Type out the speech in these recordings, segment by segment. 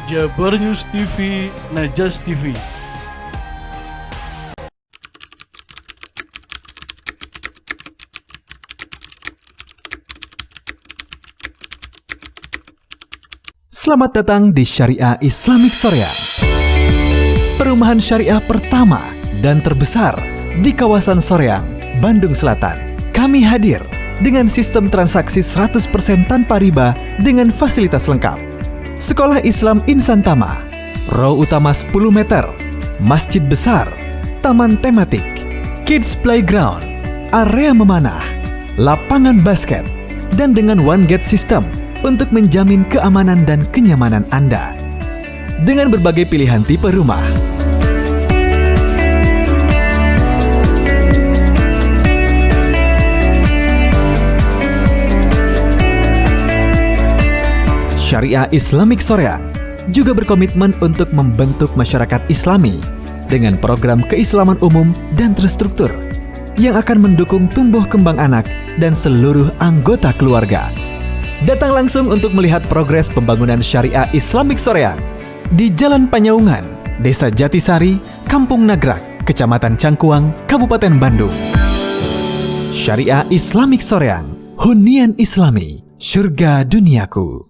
Jabar News TV, Najas TV. Selamat datang di Syariah Islamic Soreang, perumahan syariah pertama dan terbesar di kawasan Soreang, Bandung Selatan. Kami hadir dengan sistem transaksi 100% tanpa riba dengan fasilitas lengkap. Sekolah Islam Insan Tama, row utama 10 meter, masjid besar, taman tematik, kids playground, area memanah, lapangan basket, dan dengan one gate system untuk menjamin keamanan dan kenyamanan Anda. Dengan berbagai pilihan tipe rumah, Syariah Islamic Soreang juga berkomitmen untuk membentuk masyarakat Islami dengan program keislaman umum dan terstruktur yang akan mendukung tumbuh kembang anak dan seluruh anggota keluarga. Datang langsung untuk melihat progres pembangunan Syariah Islamic Soreang di Jalan Panyaungan, Desa Jatisari, Kampung Nagrak, Kecamatan Cangkuang, Kabupaten Bandung. Syariah Islamic Soreang, hunian Islami, surga duniaku.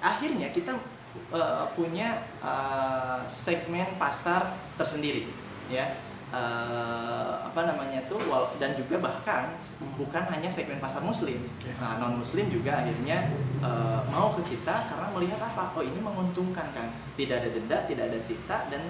Akhirnya kita punya segmen pasar tersendiri, ya, dan juga bahkan bukan hanya segmen pasar muslim, non muslim juga akhirnya mau ke kita karena melihat apa, oh ini menguntungkan kan, tidak ada denda, tidak ada sita, dan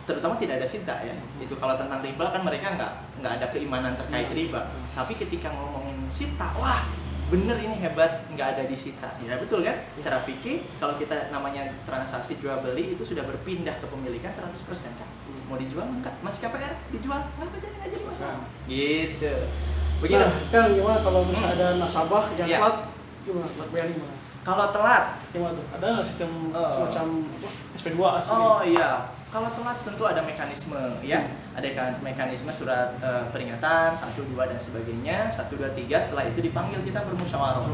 terutama tidak ada sita ya. Itu kalau tentang riba kan mereka nggak ada keimanan terkait riba, tapi ketika ngomongin sita, wah bener ini hebat, nggak ada disita. Ya betul kan? Secara fikih kalau kita namanya transaksi jual beli itu sudah berpindah kepemilikan 100% kan. Mau dijual enggak? Masih KPR dijual nggak jadi masalah. Gitu. Begitu. Nah, kan gimana kalau misalnya ada nasabah yang Ya. telat, gimana? Bayar gimana? Kalau telat, Gimana tuh? Ada nggak sistem semacam SP2 asli? oh iya. Kalau telat tentu ada mekanisme ya, ada mekanisme surat peringatan 1, 2 dan sebagainya, 1, 2, 3, setelah itu dipanggil kita bermusyawarah.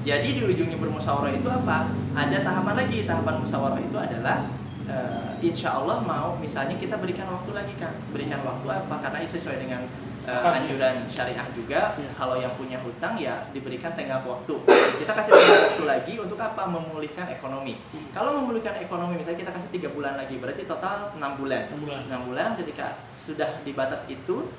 Jadi di ujungnya bermusyawarah itu apa? Ada tahapan lagi, tahapan musyawarah itu adalah insya Allah mau misalnya kita berikan waktu lagi kan, berikan waktu apa? Karena itu sesuai dengan anjuran syariah juga, kalau yang punya hutang ya diberikan tenggat waktu. Kita kasih tenggat waktu lagi untuk apa? Memulihkan ekonomi. Kalau memulihkan ekonomi misalnya kita kasih 3 bulan lagi, berarti total 6 bulan. 6 bulan ketika sudah di batas itu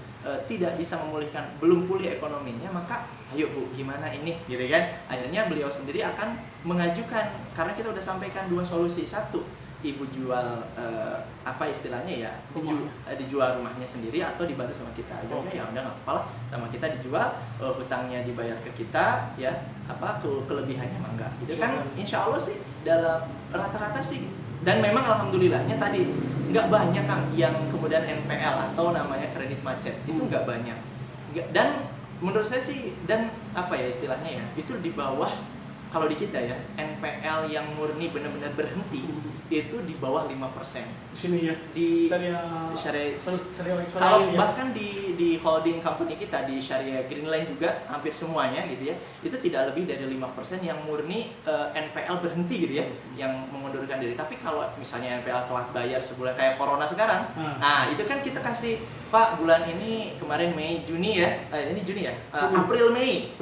tidak bisa memulihkan, belum pulih ekonominya, maka ayo Bu, gimana ini? Gitu kan. Akhirnya beliau sendiri akan mengajukan, karena kita udah sampaikan 2 solusi. 1, ibu jual apa istilahnya ya, dijual rumahnya sendiri atau dibantu sama kita. Ya udah nggak apa-apa lah, sama kita dijual, hutangnya dibayar ke kita, ya apa kelebihannya mah enggak gitu kan. Insya Allah sih dalam rata-rata sih, dan memang alhamdulillahnya tadi nggak banyak Kang yang kemudian NPL atau namanya kredit macet, itu nggak banyak. Dan menurut saya sih, dan apa ya istilahnya ya, itu di bawah, kalau di kita ya, NPL yang murni benar-benar berhenti itu di bawah 5%. Di sini ya. Di Syariah kalau ya. bahkan di holding company kita di Syariah Greenland juga hampir semuanya gitu ya, itu tidak lebih dari 5% yang murni NPL berhenti gitu ya, yang mengundurkan diri. Tapi kalau misalnya NPL telat bayar sebulan kayak corona sekarang, nah itu kan kita kasih, Pak bulan ini, kemarin Mei, Juni ya, ini Juni ya, April Mei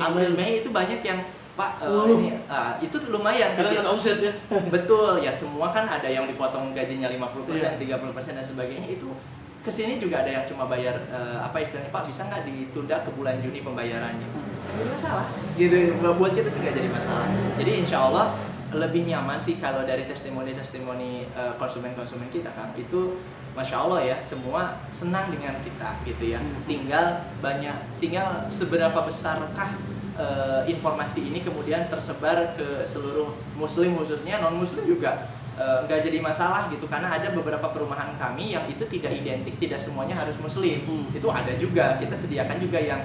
itu banyak yang Pak, itu lumayan. Karena kan omset ya. Betul, ya semua kan ada yang dipotong gajinya 50%, 30% dan sebagainya. Itu kesini juga ada yang cuma bayar, apa istilahnya, Pak bisa nggak ditunda ke bulan Juni pembayarannya? Nggak masalah, gitu. Buat kita sih nggak jadi masalah. Jadi insya Allah lebih nyaman sih kalau dari testimoni-testimoni konsumen-konsumen kita Kang, itu Masya Allah ya, semua senang dengan kita gitu ya. Tinggal seberapa besarkah informasi ini kemudian tersebar ke seluruh muslim, khususnya non muslim juga nggak jadi masalah gitu, karena ada beberapa perumahan kami yang itu tidak identik, tidak semuanya harus muslim. Itu ada juga, kita sediakan juga yang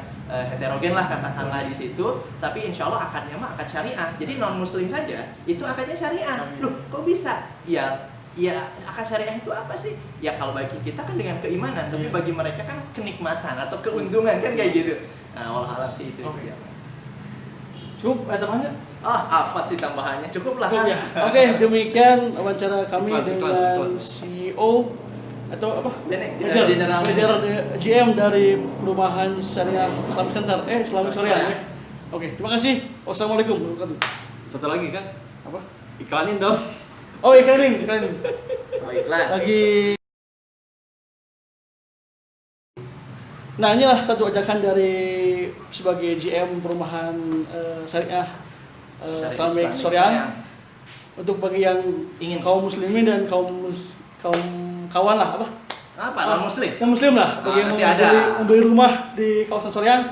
heterogen lah katakanlah di situ, tapi insya Allah akadnya mah akad syariah, jadi non muslim saja itu akadnya syariah. Loh kok bisa? Ya ya akad syariah itu apa sih? Ya kalau bagi kita kan dengan keimanan, tapi bagi mereka kan kenikmatan atau keuntungan kan kayak gitu. Nah, walau alam sih itu. Oke. Ya. Cukup tambahannya? Apa sih tambahannya? Cukup lah kan? Ya. Oke, demikian wawancara kami Iklan. dengan CEO atau apa? General Manager GM dari Perumahan Syariah Islamic Center, Islamic Syariah. Ya. Oke, terima kasih. Wassalamualaikum warahmatullahi wabarakatuh. Satu lagi kan? Apa? Iklanin dong. Oh, iklanin. Oh, iklan. Lagi. Nah, inilah satu ajakan dari sebagai GM Perumahan Syariah Islamic Syariah untuk bagi yang Ingin. kaum muslimin dan kaum kawan lah apa? Apa? Non muslim. Yang muslim lah, bagi yang nanti ada. membeli rumah di kawasan Soreang.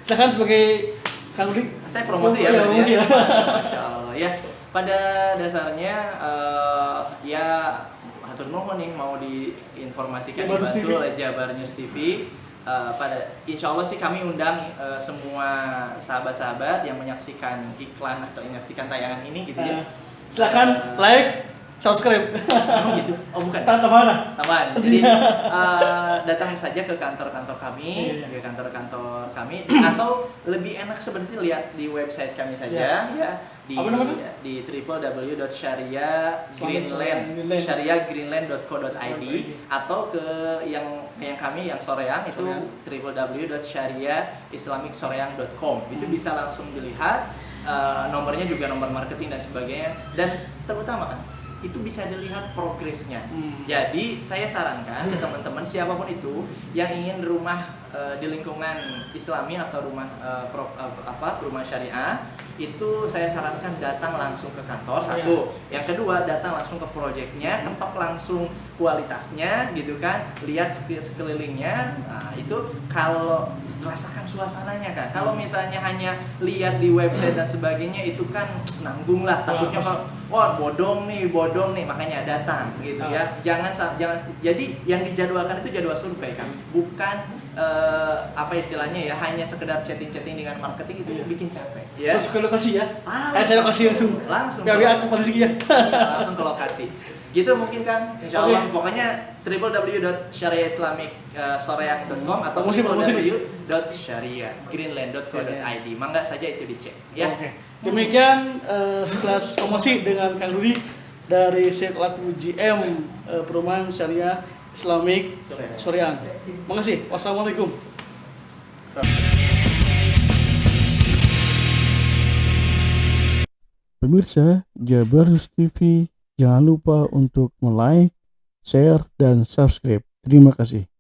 Silakan sebagai Kang Rudi. Saya promosi ya, Iya, berarti promosi ya. Masya Allah ya. Pada dasarnya ya hatur nuhun nih mau diinformasikan Jabar News dibantu TV. oleh Jabar News TV. Pada insya Allah sih kami undang semua sahabat-sahabat yang menyaksikan iklan atau menyaksikan tayangan ini gitu ya. Silakan like, subscribe. Oh gitu? Oh bukan. Tambahan. Tambahan. Jadi datang saja ke kantor-kantor kami, Iya. ke kantor-kantor kami, atau lebih enak sebenarnya lihat di website kami saja ya di Apa namanya? di www.syariahgreenland.co.id atau ke yang kami yang Soreang itu www.syariahislamicsoreang.com. Itu bisa langsung dilihat nomornya juga nomor marketing dan sebagainya, dan terutama kan itu bisa dilihat progresnya. Jadi saya sarankan ke teman-teman siapapun itu yang ingin rumah di lingkungan Islami atau rumah rumah syariah, itu saya sarankan datang langsung ke kantor satu. Yang kedua, datang langsung ke proyeknya, ketok langsung kualitasnya gitu kan, lihat sekelilingnya. Nah, itu kalau rasakan suasananya kan. Kalau misalnya hanya lihat di website dan sebagainya itu kan nanggung lah, takutnya kalau bodong nih, makanya datang gitu ya. Jangan jadi yang dijadwalkan itu jadwal survei kan, bukan apa istilahnya ya, hanya sekedar chatting dengan marketing itu bikin capek ya. Terus ke lokasi ya. Kayak saya lokasi langsung. Langsung. Biar aku posisi ya. Langsung ke lokasi. Gitu mungkin kan, insya Allah. Pokoknya www.syariahislamicsoreang.com atau www.syariahgreenland.co.id. Mangga saja itu dicek ya. Oke. Demikian sekelas promosi dengan Kang Rudi dari selaku GM Perumahan Syariah Islamic Soreang. Makasih. Wassalamualaikum. Pemirsa Jabar News TV, jangan lupa untuk like, share, dan subscribe. Terima kasih.